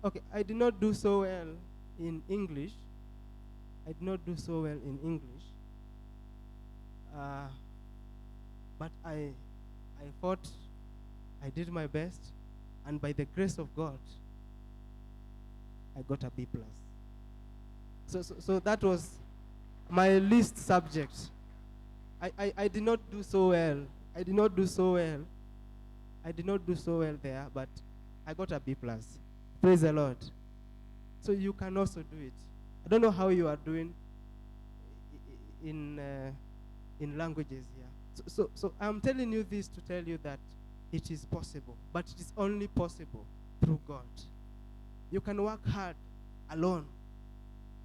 Okay, I did not do so well in English. I did not do so well in English. Uh, but I fought, I did my best, and by the grace of God, I got a B plus. So that was my least subject. I did not do so well. I did not do so well. I did not do so well there, but I got a B plus. Praise the Lord. So you can also do it. I don't know how you are doing in in languages here. So I'm telling you this to tell you that it is possible, but it is only possible through God. You can work hard alone,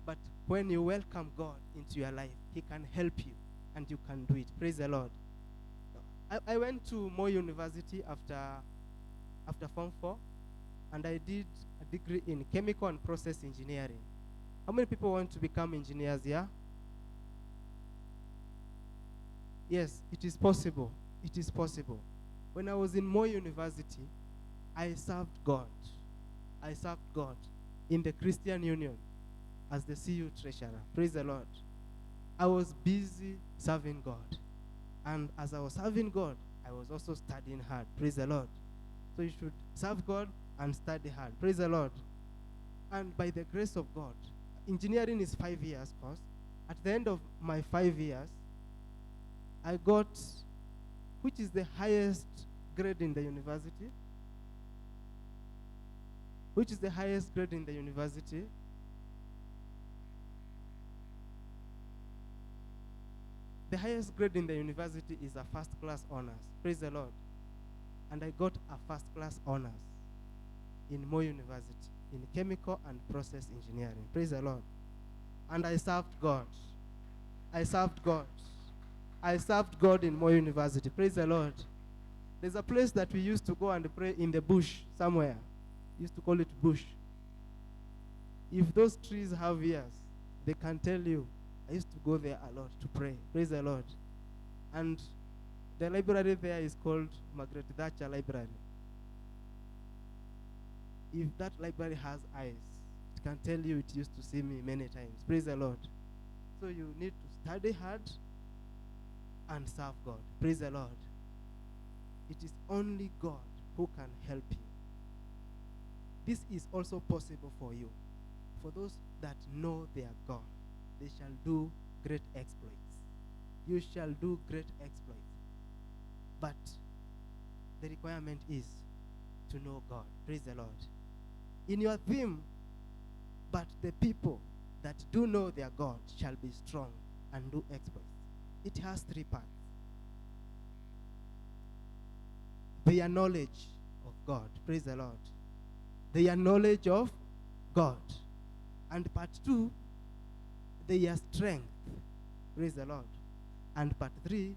but when you welcome God into your life, He can help you and you can do it. Praise the Lord. I went to Mweru University after Form 4, and I did a degree in chemical and process engineering. How many people want to become engineers here? Yes, it is possible. It is possible. When I was in Mweru University, I served God. I served God in the Christian Union as the CU treasurer. Praise the Lord. I was busy serving God. And as I was serving God, I was also studying hard. Praise the Lord. So you should serve God and study hard. Praise the Lord. And by the grace of God, engineering is 5 years course. At the end of my 5 years, I got, which is the highest grade in the university? Which is the highest grade in the university? The highest grade in the university is a first class honors. Praise the Lord. And I got a first class honors in Mweru University in chemical and process engineering. Praise the Lord. And I served God. I served God. I served God in Mweru University. Praise the Lord. There's a place that we used to go and pray in the bush somewhere. We used to call it bush. If those trees have ears, they can tell you. I used to go there a lot to pray. Praise the Lord. And the library there is called Margaret Thatcher Library. If that library has eyes, it can tell you it used to see me many times. Praise the Lord. So you need to study hard and serve God. Praise the Lord. It is only God who can help you. This is also possible for you. For those that know their God, they shall do great exploits. You shall do great exploits. But the requirement is to know God. Praise the Lord. In your theme, but the people that do know their God shall be strong and do exploits. It has 3 parts. Their knowledge of God. Praise the Lord. Their knowledge of God. And part 2, their strength. Praise the Lord. And part 3,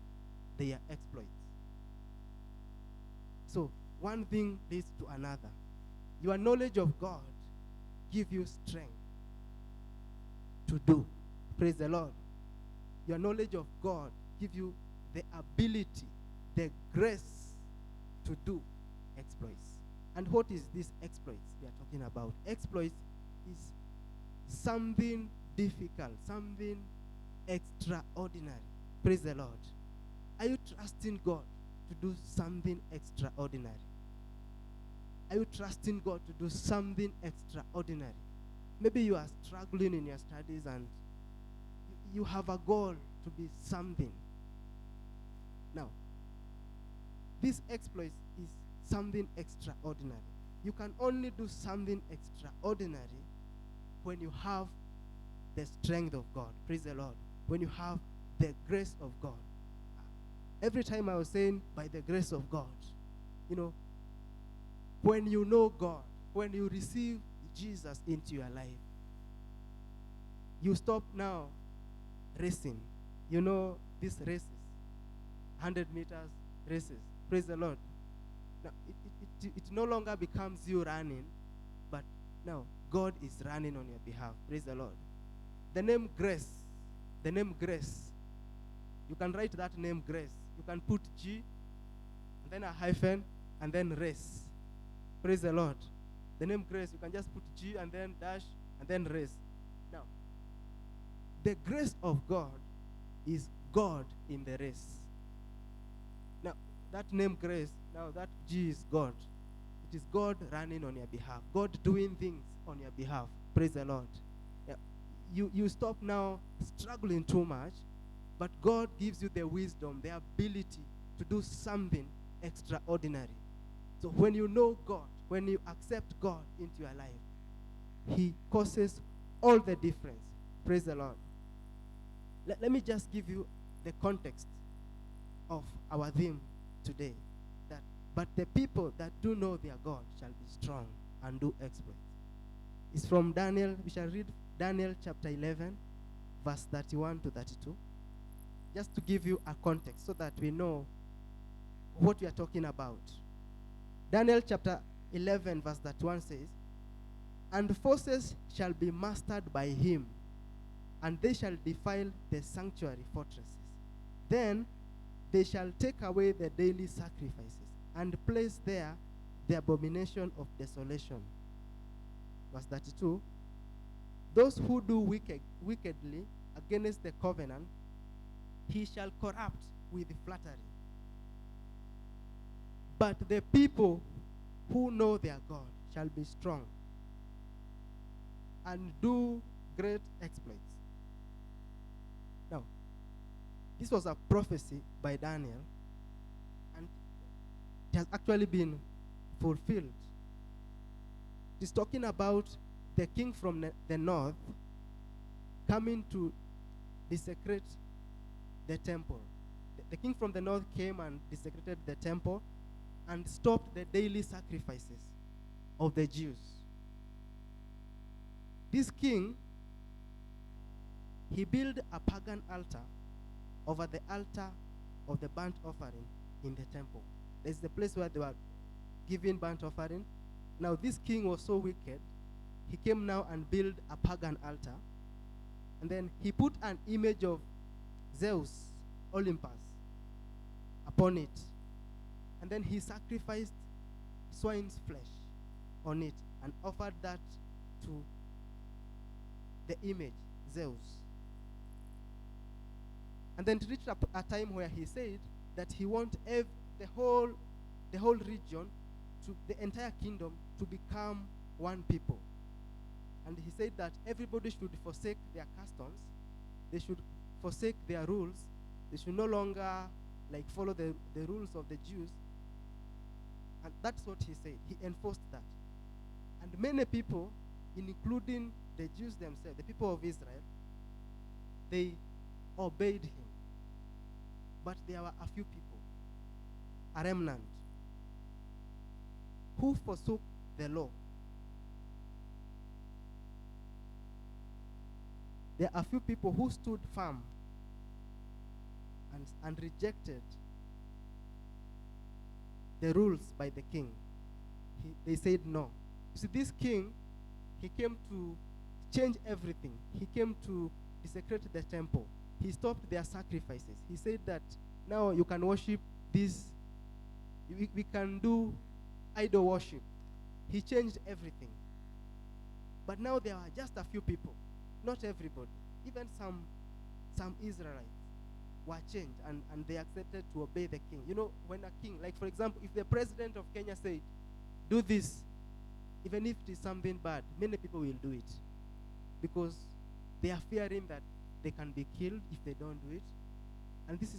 their exploits. So one thing leads to another. Your knowledge of God gives you strength to do. Praise the Lord. Your knowledge of God gives you the ability, the grace to do exploits. And what is this exploits we are talking about? Exploits is something difficult, something extraordinary. Praise the Lord. Are you trusting God to do something extraordinary? Are you trusting God to do something extraordinary? Maybe you are struggling in your studies and you have a goal to be something. Now, this exploit is something extraordinary. You can only do something extraordinary when you have the strength of God. Praise the Lord. When you have the grace of God. Every time I was saying, by the grace of God, when you know God, when you receive Jesus into your life, you stop now racing. These races, 100 meters races. Praise the Lord. Now, it no longer becomes you running, but now God is running on your behalf. Praise the Lord. The name grace, you can write that name grace. You can put G, and then a hyphen, and then race. Praise the Lord. The name grace, you can just put G and then dash and then race. Now, the grace of God is God in the race. Now, that name grace, now that G is God. It is God running on your behalf. God doing things on your behalf. Praise the Lord. Yeah. You stop now struggling too much, but God gives you the wisdom, the ability to do something extraordinary. So when you know God, when you accept God into your life, He causes all the difference. Praise the Lord. Let me just give you the context of our theme today. But the people that do know their God shall be strong and do exploits. It's from Daniel. We shall read Daniel chapter 11, verse 31 to 32. Just to give you a context so that we know what we are talking about. Daniel chapter 11, verse 31 says, "And forces shall be mastered by him, and they shall defile the sanctuary fortresses. Then they shall take away the daily sacrifices, and place there the abomination of desolation." Verse 32, "Those who do wickedly against the covenant, he shall corrupt with flattery. But the people who know their God shall be strong and do great exploits." Now, this was a prophecy by Daniel, and it has actually been fulfilled. It's talking about the king from the north coming to desecrate the temple. The king from the north came and desecrated the temple and stopped the daily sacrifices of the Jews. This king, he built a pagan altar over the altar of the burnt offering in the temple. There's the place where they were giving burnt offering. Now this king was so wicked, he came now and built a pagan altar. And then he put an image of Zeus, Olympus, upon it. And then he sacrificed swine's flesh on it and offered that to the image, Zeus. And then to reach a time where he said that he wants the whole region, the entire kingdom, to become one people. And he said that everybody should forsake their customs, they should forsake their rules, they should no longer follow the rules of the Jews. And that's what he said. He enforced that. And many people, including the Jews themselves, the people of Israel, they obeyed him. But there were a few people, a remnant, who forsook the law. There are a few people who stood firm and rejected the rules by the king. They said no. You see, this king, he came to change everything. He came to desecrate the temple. He stopped their sacrifices. He said that now you can worship this. We can do idol worship. He changed everything. But now there are just a few people, not everybody. Even some Israelites were changed and they accepted to obey the king. You know, when a king, like for example, if the president of Kenya said, do this, even if it is something bad, many people will do it because they are fearing that they can be killed if they don't do it. And this is